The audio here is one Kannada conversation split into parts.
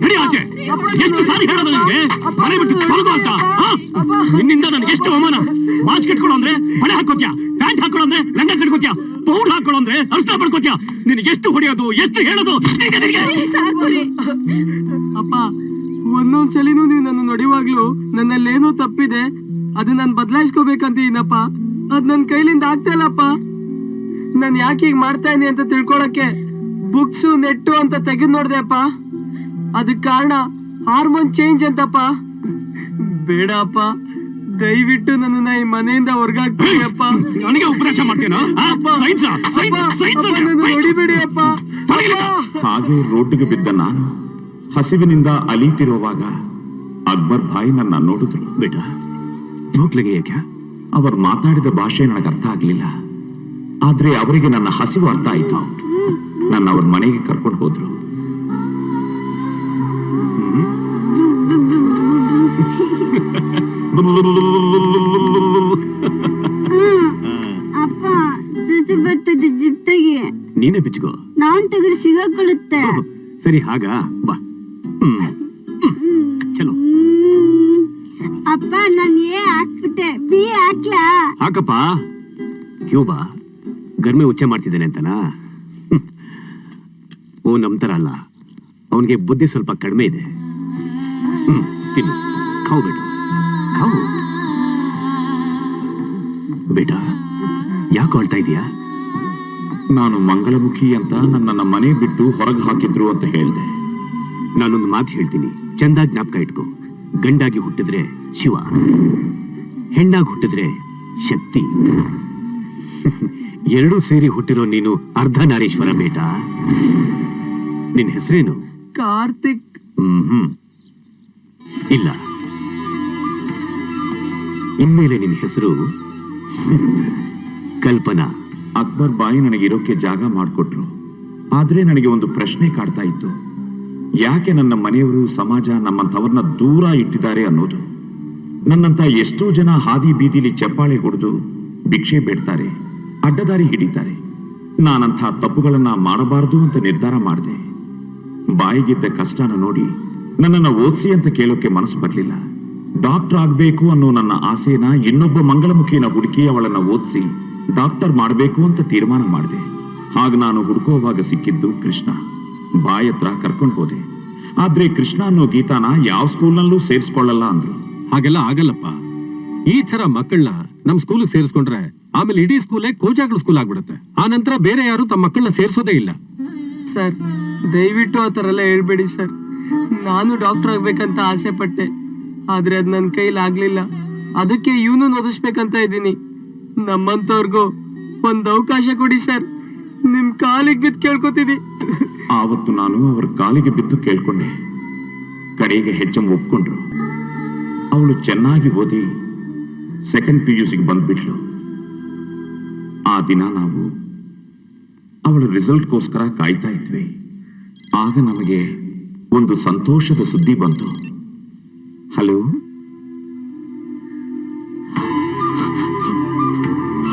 ನಡಿ ಆಚೆ. ಎಷ್ಟು ಸಾರಿ ಹೇಳೋದು ನಿನ್ಗೆ ಮನೆ ಬಿಟ್ಟು ತೊಲಗು ಅಂತ? ನಿನ್ನಿಂದ ನನಗೆ ಎಷ್ಟು ಅವಮಾನ. ಮಾಚ್ ಕಟ್ಕೊಳ್ಳೋ ಅಂದ್ರೆ ಬಳೆ ಹಾಕೋತ್ಯಾ, ಪ್ಯಾಂಟ್ ಹಾಕೊಳ್ಳೋ ಅಂದ್ರೆ ಲಂಗ ಕಟ್ಕೋತ್ಯಾ, ಪೌಡ್ ಹಾಕೊಳ್ಳೋ ಅಂದ್ರೆ ಅರ್ಶನ ಪಡ್ಕೋತ್ಯಾ. ನಿನಗೆ ಎಷ್ಟು ಹೊಡೆಯೋದು, ಎಷ್ಟು ಹೇಳೋದು? ಅಪ್ಪ, ಒಂದೊಂದ್ಸಲಿನೂ ನೀವು ನನ್ನ ನೋಡಿವಾಗ್ಲೂ ನನ್ನಲ್ಲೇನೋ ತಪ್ಪಿದೆ, ಅದು ನಾನು ಬದಲಾಯಿಸ್ಕೋಬೇಕಂತೀನಪ್ಪ. ಅದ್ ನನ್ ಕೈಲಿಂದ ಆಗ್ತಾ ಇಲ್ಲಪ್ಪ. ನಾನು ಯಾಕೆ ಹೀಗೆ ಮಾಡ್ತಾ ಇದೀನಿ ಅಂತ ತಿಳ್ಕೊಳಕ್ಕೆ ಬುಕ್ಸು ನೆಟ್ಟು ಅಂತ ತೆಗೆದು ನೋಡ್ದೆ ಅಪ್ಪ. ಅದಕ್ ಕಾರಣ ಹಾರ್ಮೋನ್ ಚೇಂಜ್ ಅಂತಪ್ಪ. ಬೇಡ ಅಪ್ಪ, ದಯವಿಟ್ಟು ನನ್ನನ್ನ ಈ ಮನೆಯಿಂದ ಹೊರಗಾಕ್ಬೇಡಪ್ಪ. ನನಗೆ ಉಪದೇಶ ಮಾಡ್ತೀನೋ? ಹೊಡಿಬೇಡಿ ಅಪ್ಪ. ಹಾಗೆ ರೋಡ್ಗೆ ಬಿದ್ದ ನಾನು ಹಸಿವಿನಿಂದ ಅಲೀತಿರುವಾಗ ಅಕ್ಬರ್ ಭಾಯಿ ನನ್ನ ನೋಡಿದ್ರು. ಬೇಟ ಭೂಕ್ಲಗೆ ಯಾಕೆ? ಅವರು ಮಾತಾಡಿದ ಭಾಷೆ ನನಗೆ ಅರ್ಥ ಆಗ್ಲಿಲ್ಲ. ಆದ್ರೆ ಅವರಿಗೆ ನನ್ನ ಹಸಿವು ಅರ್ಥ ಆಯ್ತು. ನನ್ನ ಅವ್ರ ಮನೆಗೆ ಕರ್ಕೊಂಡು ಹೋದ್ರು. ಅಪ್ಪ, ಸುಸು ಬರ್ತದೆ ಜಿಪ್ತೆಗೆ. ನೀನೇ ಬಿಚ್ಕೋ. ನಾನ್ ತೆಗೆದು ಸಿಗಾಕೊಳ್ಳುತ್ತೆ. ಸರಿ, ಹಾಗ ಬಾ. ಚಲೋ. ಅಪ್ಪ, ನಾನ್ ಏ ಹಾಕ್ಬಿಟ್ಟೆ, ಬಿ ಹಾಕ್ಲಾ? ಹಾಕಪ್ಪ. ಕ್ಯೂಬಾ ಗರ್ಮೆ ಉಚ್ಚೆ ಮಾಡ್ತಿದ್ದೇನೆ ಅಂತನಾ? ಓ, ನಮ್ ತರ ಅಲ್ಲ, ಅವನಿಗೆ ಬುದ್ಧಿ ಸ್ವಲ್ಪ ಕಡಿಮೆ ಇದೆ. ತಿನ್ನು, ಖಾವು ಬೇಟ, ಖಾವು. ಬೇಟ, ಯಾಕೆ ಅಳ್ತಾ ಇದೀಯಾ? ನಾನು ಮಂಗಳಮುಖಿ ಅಂತ ನನ್ನ ಮನೆ ಬಿಟ್ಟು ಹೊರಗೆ ಹಾಕಿದ್ರು ಅಂತ ಹೇಳ್ದೆ. ನಾನೊಂದು ಮಾತು ಹೇಳ್ತೀನಿ, ಚಂದ ಜ್ಞಾಪಕ ಇಟ್ಕೋ. ಗಂಡಾಗಿ ಹುಟ್ಟಿದ್ರೆ ಶಿವ, ಹೆಣ್ಣಾಗಿ ಹುಟ್ಟಿದ್ರೆ ಶಕ್ತಿ. ಎರಡೂ ಸೇರಿ ಹುಟ್ಟಿರೋ ನೀನು ಅರ್ಧನಾರೀಶ್ವರ ಬೇಟ. ನಿನ್ ಹೆಸರೇನು? ಕಾರ್ತಿಕ್. ಇಲ್ಲ, ಇನ್ಮೇಲೆ ನಿನ್ ಹೆಸರು ಕಲ್ಪನಾ. ಅಕ್ಬರ್ ಬಾಯಿ ನನಗಿರೋಕೆ ಜಾಗ ಮಾಡಿಕೊಟ್ರು. ಆದ್ರೆ ನನಗೆ ಒಂದು ಪ್ರಶ್ನೆ ಕಾಡ್ತಾ ಇತ್ತು. ಯಾಕೆ ನನ್ನ ಮನೆಯವರು, ಸಮಾಜ ನಮ್ಮಂಥವ್ರನ್ನ ದೂರ ಇಟ್ಟಿದ್ದಾರೆ ಅನ್ನೋದು. ನನ್ನಂತ ಎಷ್ಟೋ ಜನ ಹಾದಿ ಬೀದಿಲಿ ಚಪ್ಪಾಳೆ ಹೊಡೆದು ಭಿಕ್ಷೆ ಬೇಡ್ತಾರೆ, ಅಡ್ಡದಾರಿ ಹಿಡಿತಾರೆ. ನಾನಂಥ ತಪ್ಪುಗಳನ್ನ ಮಾಡಬಾರದು ಅಂತ ನಿರ್ಧಾರ ಮಾಡಿದೆ. ಬಾಯಿಗಿದ್ದ ಕಷ್ಟನ ನೋಡಿ ನನ್ನನ್ನು ಓದಿಸಿ ಅಂತ ಕೇಳೋಕೆ ಮನಸ್ಸು ಬರಲಿಲ್ಲ. ಡಾಕ್ಟರ್ ಆಗ್ಬೇಕು ಅನ್ನೋ ನನ್ನ ಆಸೆನ ಇನ್ನೊಬ್ಬ ಮಂಗಳಮುಖಿನ ಹುಡುಕಿ ಅವಳನ್ನ ಓದಿಸಿ ಡಾಕ್ಟರ್ ಮಾಡಬೇಕು ಅಂತ ತೀರ್ಮಾನ ಮಾಡಿದೆ. ಹಾಗ ನಾನು ಹುಡುಕೋವಾಗ ಸಿಕ್ಕಿದ್ದು ಕೃಷ್ಣ. ಬಾಯಿ ಹತ್ರ ಕರ್ಕೊಂಡು ಹೋದೆ. ಆದ್ರೆ ಕೃಷ್ಣ ಅನ್ನೋ ಗೀತಾನ ಯಾವ ಸ್ಕೂಲ್ನಲ್ಲೂ ಸೇರಿಸ್ಕೊಳ್ಳಲ್ಲ ಅಂದ್ರು. ಹಾಗೆಲ್ಲ ಆಗಲ್ಲಪ್ಪ. ಈ ತರ ಮಕ್ಕಳನ್ನ ನಮ್ ಸ್ಕೂಲ್ ಸೇರಿಸ್ಕೊಂಡ್ರೆ ಆಮೇಲೆ ಇಡೀ ಸ್ಕೂಲೇ ಕೋಜಾಗಳ ಸ್ಕೂಲ್ ಆಗ್ಬಿಡುತ್ತೆ. ಆ ನಂತರ ಬೇರೆ ಯಾರು ತಮ್ಮ ಮಕ್ಕಳನ್ನ ಸೇರಿಸೋದೇ ಇಲ್ಲ. ಸರ್, ದಯವಿಟ್ಟು ಆ ಥರ ಎಲ್ಲ ಹೇಳ್ಬೇಡಿ ಸರ್. ನಾನು ಡಾಕ್ಟರ್ ಆಗ್ಬೇಕಂತ ಆಸೆ ಪಟ್ಟೆ, ಆದ್ರೆ ಅದ್ ನನ್ನ ಕೈಲಿ ಆಗ್ಲಿಲ್ಲ. ಅದಕ್ಕೆ ಇವನು ಓದಿಸ್ಬೇಕಂತ ಇದ್ದೀನಿ. ನಮ್ಮಂತವ್ರಿಗೂ ಒಂದ್ ಅವಕಾಶ ಕೊಡಿ ಸರ್. ನಿಮ್ ಕಾಲಿಗೆ ಬಿದ್ದು ಕೇಳ್ಕೊತೀನಿ. ಆವತ್ತು ನಾನು ಅವ್ರ ಕಾಲಿಗೆ ಬಿದ್ದು ಕೇಳ್ಕೊಂಡೆ. ಕಡೆಗೆ ಹೆಚ್ಚಮ್ಮ ಒಪ್ಕೊಂಡ್ರು. ಅವಳು ಚೆನ್ನಾಗಿ ಓದಿ ಸೆಕೆಂಡ್ PUC ಬಂದ್ಬಿಟ್ಲು. ಆ ದಿನ ನಾವು ಅವಳ ರಿಸಲ್ಟ್ಗೋಸ್ಕರ ಕಾಯ್ತಾ ಇದ್ವಿ. ಆಗ ನಮಗೆ ಒಂದು ಸಂತೋಷದ ಸುದ್ದಿ ಬಂತು. ಹಲೋ,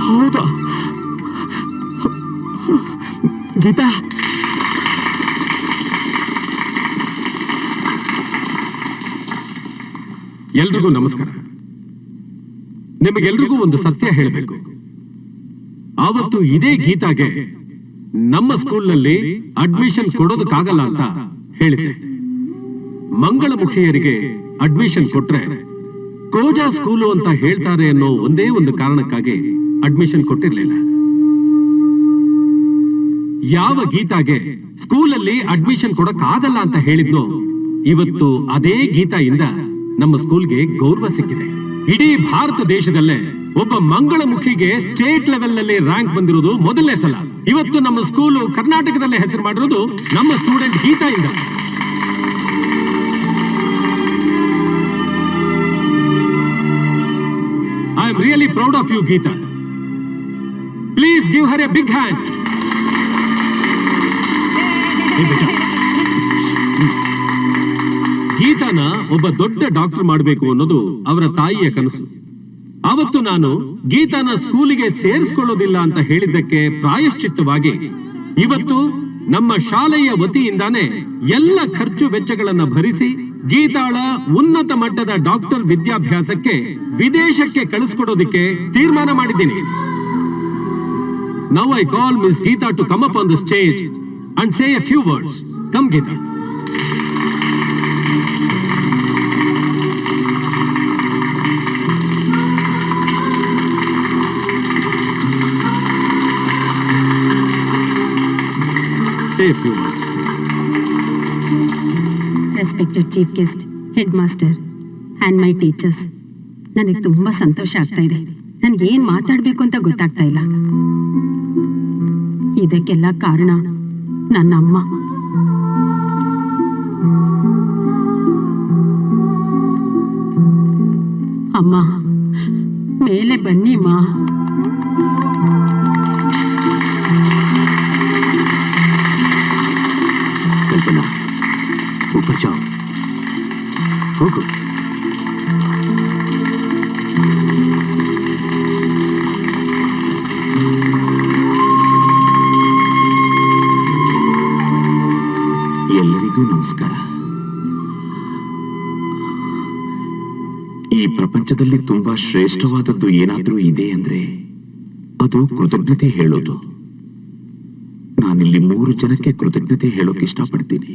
ಹೌದಾ ಗೀತಾ? ಎಲ್ರಿಗೂ ನಮಸ್ಕಾರ. ನಿಮಗೆಲ್ರಿಗೂ ಒಂದು ಸತ್ಯ ಹೇಳಬೇಕು. ಆವತ್ತು ಇದೇ ಗೀತಾಗೆ ನಮ್ಮ ಸ್ಕೂಲ್ನಲ್ಲಿ ಅಡ್ಮಿಷನ್ ಕೊಡೋದಕ್ಕಾಗಲ್ಲ ಅಂತ ಹೇಳಿದೆ. ಮಂಗಳಮುಖಿಯರಿಗೆ ಅಡ್ಮಿಷನ್ ಕೊಟ್ರೆ ಕೋಜಾ ಸ್ಕೂಲು ಅಂತ ಹೇಳ್ತಾರೆ ಅನ್ನೋ ಒಂದೇ ಒಂದು ಕಾರಣಕ್ಕಾಗಿ ಅಡ್ಮಿಷನ್ ಕೊಟ್ಟಿರ್ಲಿಲ್ಲ. ಯಾವ ಗೀತಾಗೆ ಸ್ಕೂಲಲ್ಲಿ ಅಡ್ಮಿಷನ್ ಕೊಡಕ್ಕಾಗಲ್ಲ ಅಂತ ಹೇಳಿದ್ನೋ, ಇವತ್ತು ಅದೇ ಗೀತಾಯಿಂದ ನಮ್ಮ ಸ್ಕೂಲ್ಗೆ ಗೌರವ ಸಿಕ್ಕಿದೆ. ಇಡೀ ಭಾರತ ದೇಶದಲ್ಲೇ ಒಬ್ಬ ಮಂಗಳಮುಖಿಗೆ ಸ್ಟೇಟ್ ಲೆವೆಲ್ ನಲ್ಲಿ ರ್ಯಾಂಕ್ ಬಂದಿರೋದು ಮೊದಲನೇ ಸಲ. ಇವತ್ತು ನಮ್ಮ ಸ್ಕೂಲು ಕರ್ನಾಟಕದಲ್ಲೇ ಹೆಸರು ಮಾಡಿರೋದು ನಮ್ಮ ಸ್ಟೂಡೆಂಟ್ ಗೀತಾಯಿಂದ. I am really proud of you Geetha. Please give her a big hand. ಗೀತಾನ ಒಬ್ಬ ದೊಡ್ಡ ಡಾಕ್ಟರ್ ಮಾಡಬೇಕು ಅನ್ನೋದು ಅವರ ತಾಯಿಯ ಕನಸು. ಅವತ್ತು ನಾನು ಗೀತಾನ ಸ್ಕೂಲಿಗೆ ಸೇರಿಸಿಕೊಳ್ಳೋದಿಲ್ಲ ಅಂತ ಹೇಳಿದ್ದಕ್ಕೆ ಪ್ರಾಯಶ್ಚಿತ್ತವಾಗಿ ಇವತ್ತು ನಮ್ಮ ಶಾಲೆಯ ವತಿಯಿಂದಾನೇ ಎಲ್ಲ ಖರ್ಚು ವೆಚ್ಚಗಳನ್ನ ಭರಿಸಿ ಗೀತಾಳ ಉನ್ನತ ಮಟ್ಟದ ಡಾಕ್ಟರ್ ವಿದ್ಯಾಭ್ಯಾಸಕ್ಕೆ ವಿದೇಶಕ್ಕೆ ಕಳಿಸ್ಕೊಡೋದಕ್ಕೆ ತೀರ್ಮಾನ ಮಾಡಿದ್ದೀನಿ. Now I call Miss Geeta to come up on the stage and say a few words. Come, Geeta. Say a few words. Respected Chief Guest, Headmaster and my teachers. ನನಗೆ ತುಂಬಾ ಸಂತೋಷ ಆಗ್ತಾ ಇದೆ. ನನ್ಗೆ ಏನ್ ಮಾತಾಡ್ಬೇಕು ಅಂತ ಗೊತ್ತಾಗ್ತಾ ಇಲ್ಲ. ಇದಕ್ಕೆಲ್ಲ ಕಾರಣ ನನ್ನ ಅಮ್ಮ. ಅಮ್ಮ ಮೇಲೆ ಬನ್ನಿ ಮಾ. ಕಲ್ಪನಾ, ऊपर जाओ, ಹೋಗು. ಎಲ್ಲರಿಗೂ ನಮಸ್ಕಾರ. ಈ ಪ್ರಪಂಚದಲ್ಲಿ ತುಂಬಾ ಶ್ರೇಷ್ಠವಾದದ್ದು ಏನಾದ್ರೂ ಇದೆ ಅಂದ್ರೆ ಅದು ಕೃತಜ್ಞತೆ ಹೇಳೋದು. ನಾನಿಲ್ಲಿ 3 ಜನಕ್ಕೆ ಕೃತಜ್ಞತೆ ಹೇಳೋಕೆ ಇಷ್ಟಪಡ್ತೀನಿ.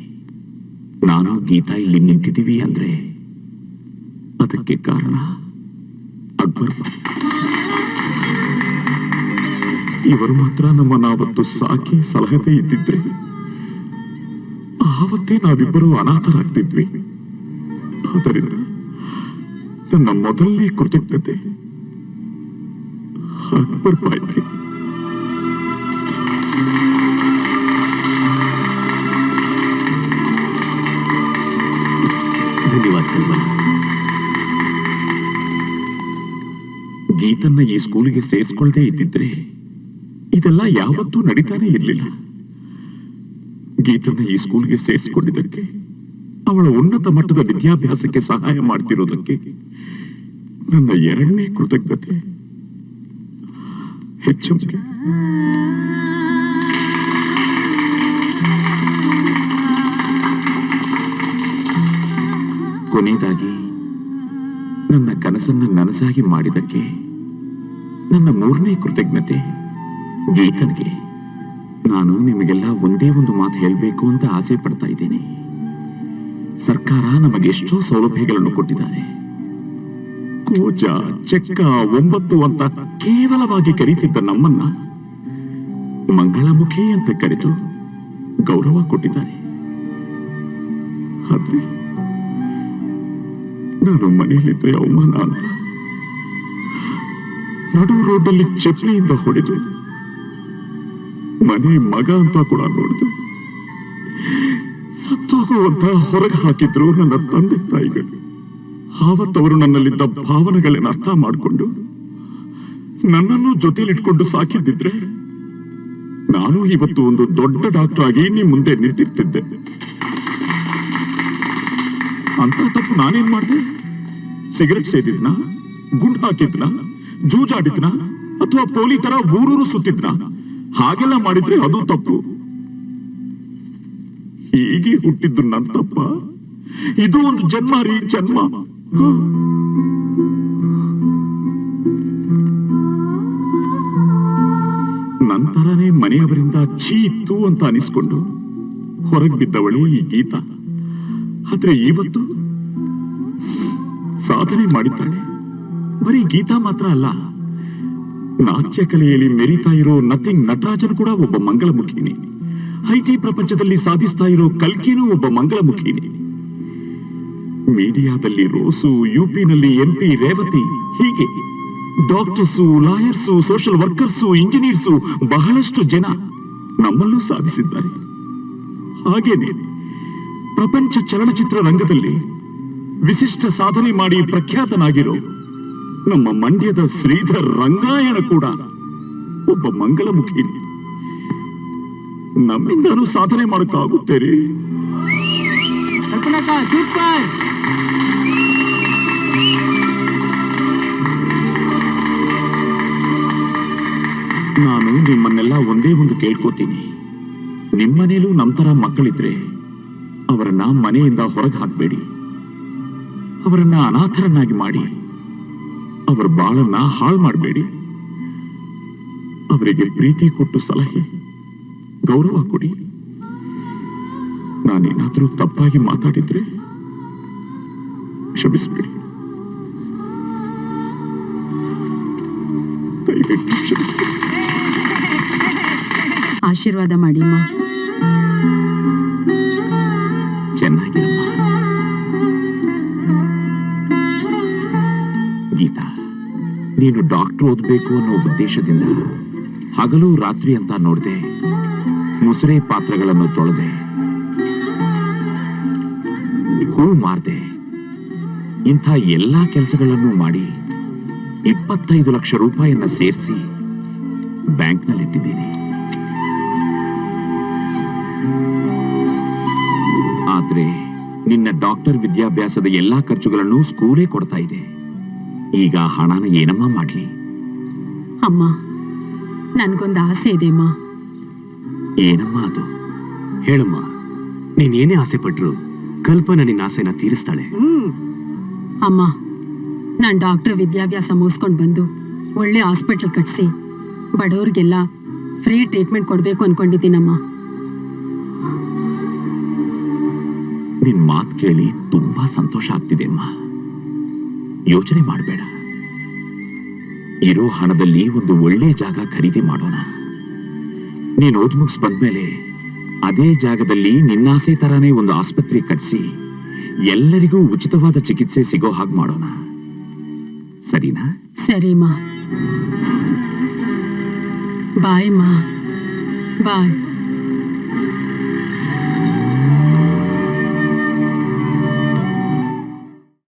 ನಾನು ಗೀತಾ ಇಲ್ಲಿ ನಿಂತಿದ್ದೀವಿ ಅಂದ್ರೆ ಅದಕ್ಕೆ ಕಾರಣ ಅಕ್ಬರ್. ಇವರು ಮಾತ್ರ ನಮ್ಮನ್ನಾವತ್ತು ಸಾಕಿ ಸಲಹದೆ ಇದ್ದಿದ್ರೆ ಆವತ್ತೇ ನಾವಿಬ್ಬರು ಅನಾಥರಾಗ್ತಿದ್ವಿ. ಆದ್ದರಿಂದ ನನ್ನ ಮೊದಲನೇ ಕೃತಜ್ಞತೆ ಅಕ್ಬರ್ ಬಾಯ್ಗೆ. ಧನ್ಯವಾದ ಕಲ್ಪನಾ. ಗೀತನ್ನ ಈ ಸ್ಕೂಲಿಗೆ ಸೇರಿಸ್ಕೊಳ್ದೇ ಇದ್ದಿದ್ರೆ ಇದೆಲ್ಲ ಯಾವತ್ತೂ ನಡೀತಾನೆ ಇರಲಿಲ್ಲ. ಗೀತನ್ನ ಈ ಸ್ಕೂಲ್ಗೆ ಸೇರಿಸಿಕೊಂಡಿದ್ದಕ್ಕೆ, ಅವಳ ಉನ್ನತ ಮಟ್ಟದ ವಿದ್ಯಾಭ್ಯಾಸಕ್ಕೆ ಸಹಾಯ ಮಾಡ್ತಿರೋದಕ್ಕೆ ನನ್ನ 2ನೇ ಕೃತಜ್ಞತೆ ಹೆಚ್ಚಿಗೆ. ಕೊನೆಯದಾಗಿ ನನ್ನ ಕನಸನ್ನ ನನಸಾಗಿ ಮಾಡಿದಕ್ಕೆ ನನ್ನ 3ನೇ ಕೃತಜ್ಞತೆ ಗೀತನ್ಗೆ. ನಾನು ನಿಮಗೆಲ್ಲ ಒಂದೇ ಒಂದು ಮಾತು ಹೇಳಬೇಕು ಅಂತ ಆಸೆ ಪಡ್ತಾ ಇದ್ದೀನಿ. ಸರ್ಕಾರ ನಮಗೆ ಎಷ್ಟೋ ಸೌಲಭ್ಯಗಳನ್ನು ಕೊಟ್ಟಿದ್ದಾರೆ. ಕೋಚ, ಚೆಕ್ಕ, 9 ಅಂತ ಕೇವಲವಾಗಿ ಕರೀತಿದ್ದ ನಮ್ಮನ್ನ ಮಂಗಳಮುಖಿ ಅಂತ ಕರೆದು ಗೌರವ ಕೊಟ್ಟಿದ್ದಾರೆ. ಆದ್ರೆ ನಾನು ಮನೆಯಲ್ಲಿದ್ದರೆ ಅವಮಾನ ಅಂತ ನಡು ರೋಡಲ್ಲಿ ಚಪ್ಪಲಿಯಿಂದ ಹೊಡೆದು ಮನೆ ಮಗ ಅಂತ ಕೂಡ ನೋಡಿದು ಸತ್ತೋಗುವಂತ ಹೊರಗೆ ಹಾಕಿದ್ರು ನನ್ನ ತಂದೆ ತಾಯಿಗಳು. ಆವತ್ತವರು ನನ್ನಲ್ಲಿದ್ದ ಭಾವನೆಗಳನ್ನ ಅರ್ಥ ಮಾಡಿಕೊಂಡು ನನ್ನನ್ನು ಜೊತೆಲಿಟ್ಕೊಂಡು ಸಾಕಿದ್ದಿದ್ರೆ ನಾನು ಇವತ್ತು ಒಂದು ದೊಡ್ಡ ಡಾಕ್ಟರ್ ಆಗಿ ನಿಮ್ ಮುಂದೆ ನಿಂತಿರ್ತಿದ್ದೆ. ಅಂತ ತಪ್ಪು ನಾನೇನ್ ಮಾಡಿದೆ? ಸಿಗರೆಟ್ ಸೇದಿದ್ನ, ಗುಂಡು ಹಾಕಿದ್ನ, ಜೂಜಾಡಿದ್ನ, ಅಥವಾ ಪೋಲಿ ತರ ಊರೂರು ಸುತ್ತಿದ್ನ? ಹಾಗೆಲ್ಲ ಮಾಡಿದ್ರೆ ಅದು ತಪ್ಪು. ಹೀಗೆ ಹುಟ್ಟಿದ್ದು ನನ್ನ ತಪ್ಪ? ಇದು ಒಂದು ಜನ್ಮ ರೀ, ಜನ್ಮ. ನಂತರನೇ ಮನೆಯವರಿಂದ ಛೀ ಇತ್ತು ಅಂತ ಅನಿಸ್ಕೊಂಡು ಹೊರಗೆ ಬಿದ್ದವಳೆ ಈ ಗೀತಾ. ಆದ್ರೆ ಇವತ್ತು ಸಾಧನೆ ಮಾಡಿದ್ದಾಳೆ. ಬರೀ ಗೀತಾ ಮಾತ್ರ ಅಲ್ಲ, ನಾಟ್ಯ ಕಲೆಯಲ್ಲಿ ಮೆರಿತಾ ಇರೋ ನಥಿಂಗ್ ನಟರಾಜನ್ ಕೂಡ ಒಬ್ಬ ಮಂಗಳಮುಖಿನಿ. ಐಟಿ ಪ್ರಪಂಚದಲ್ಲಿ ಸಾಧಿಸ್ತಾ ಇರೋ ಕಲ್ಕಿನೂ ಒಬ್ಬ ಮಂಗಳಮುಖಿನಿ. ಮೀಡಿಯಾದಲ್ಲಿ ರೋಸು, ಯುಪಿನಲ್ಲಿ MP ರೇವತಿ, ಹೀಗೆ doctors, lawyers, social workers, engineers ಬಹಳಷ್ಟು ಜನ ನಮ್ಮಲ್ಲೂ ಸಾಧಿಸಿದ್ದಾರೆ. ಹಾಗೇನೆ ಪ್ರಪಂಚ ಚಲನಚಿತ್ರ ರಂಗದಲ್ಲಿ ವಿಶಿಷ್ಟ ಸಾಧನೆ ಮಾಡಿ ಪ್ರಖ್ಯಾತನಾಗಿರೋ ನಮ್ಮ ಮಂಡ್ಯದ ಶ್ರೀಧರ್ ರಂಗಾಯಣ ಕೂಡ ಒಬ್ಬ ಮಂಗಳಮುಖಿನಿ. ನಮ್ಮಿಂದಲೂ ಸಾಧನೆ ಮಾಡೋಕ್ಕಾಗುತ್ತೇರಿ? ನಾನು ನಿಮ್ಮನ್ನೆಲ್ಲ ಒಂದೇ ಒಂದು ಕೇಳ್ಕೋತೀನಿ. ನಿಮ್ಮನೇಲೂ ನಮ್ ತರ ಮಕ್ಕಳಿದ್ರೆ ಅವರನ್ನ ಮನೆಯಿಂದ ಹೊರಗೆ ಹಾಕಬೇಡಿ. ಅವರನ್ನ ಅನಾಥರನ್ನಾಗಿ ಮಾಡಿ ಅವರ ಬಾಳನ್ನ ಹಾಳು ಮಾಡಬೇಡಿ. ಅವರಿಗೆ ಪ್ರೀತಿ ಕೊಟ್ಟು ಸಲಹೆ, ಗೌರವ ಕೊಡಿ. ನಾನೇನಾದ್ರೂ ತಪ್ಪಾಗಿ ಮಾತಾಡಿದ್ರೆ ಕ್ಷಮಿಸ್ಬಿಡಿ. ದಯವಿಟ್ಟು ಕ್ಷಮಿಸ್ಬಿಡಿ. ಆಶೀರ್ವಾದ ಮಾಡಿ ಅಮ್ಮ. ಚೆನ್ನಾಗಿರಮ್ಮ. ಗೀತಾ, ನೀನು ಡಾಕ್ಟರ್ ಓದಬೇಕು ಅನ್ನೋ ಉದ್ದೇಶದಿಂದ ಹಗಲು ರಾತ್ರಿ ಅಂತ ನೋಡದೆ ಮುಸುರೆ ಪಾತ್ರಗಳನ್ನು ತೊಳೆದೆ, ಹೂ ಮಾರ್ದೆ, ಇಂಥ ಎಲ್ಲಾ ಕೆಲಸಗಳನ್ನು ಮಾಡಿ 25 ಲಕ್ಷ ರೂಪಾಯಿಯನ್ನ ಸೇರಿಸಿ ಬ್ಯಾಂಕ್ನಲ್ಲಿಟ್ಟಿದ್ದೀನಿ. ಆದ್ರೆ ನಿನ್ನ ಡಾಕ್ಟರ್ ವಿದ್ಯಾಭ್ಯಾಸದ ಎಲ್ಲಾ ಖರ್ಚುಗಳನ್ನು ಸ್ಕೂಲೇ ಕೊಡ್ತಾ ಇದೆ. ಈಗ ಹಣನ ಏನಮ್ಮ ಮಾಡ್ಲಿ? ಅಮ್ಮ, ನನ್ಗೊಂದು ಆಸೆ ಇದೆ ಅಮ್ಮ. ಏನಮ್ಮ ಅದು? ಹೇಳಮ್ಮ. ನೀನೇನೇ ಆಸೆ ಪಟ್ರು ಕಲ್ಪನಾ ನಿನ್ನ ಆಸೆನ ತೀರಿಸ್ತಾಳೆ. ಅಮ್ಮ, ನಾನ್ ಡಾಕ್ಟರ್ ವಿದ್ಯಾಭ್ಯಾಸ ಮುಗಿಸ್ಕೊಂಡು ಬಂದು ಒಳ್ಳೆ ಹಾಸ್ಪಿಟಲ್ ಕಟ್ಸಿ ಬಡವ್ರಿಗೆಲ್ಲ ಫ್ರೀ ಟ್ರೀಟ್ಮೆಂಟ್ ಕೊಡ್ಬೇಕು ಅನ್ಕೊಂಡಿದ್ದೀನಮ್ಮ. ನಿನ್ ಮಾತು ಕೇಳಿ ತುಂಬಾ ಸಂತೋಷ ಆಗ್ತಿದೆ ಅಮ್ಮ. ಯೋಚನೆ ಮಾಡಬೇಡ. ಇರೋ ಹಣದಲ್ಲಿ ಒಂದು ಒಳ್ಳೆ ಜಾಗ ಖರೀದಿ ಮಾಡೋಣ. ನೀನ್ ಓದ್ ಮುಗಿಸ್ ಬಂದ್ಮೇಲೆ ಅದೇ ಜಾಗದಲ್ಲಿ ನಿನ್ನಾಸೆ ತರಾನೇ ಒಂದು ಆಸ್ಪತ್ರೆ ಕಟ್ಸಿ ಎಲ್ಲರಿಗೂ ಉಚಿತವಾದ ಚಿಕಿತ್ಸೆ ಸಿಗೋ ಹಾಗೆ ಮಾಡೋಣ. ಸರಿನಾ? ಸರಿಮಾ. ಬಾಯ್ ಮಾ, ಬಾಯ್.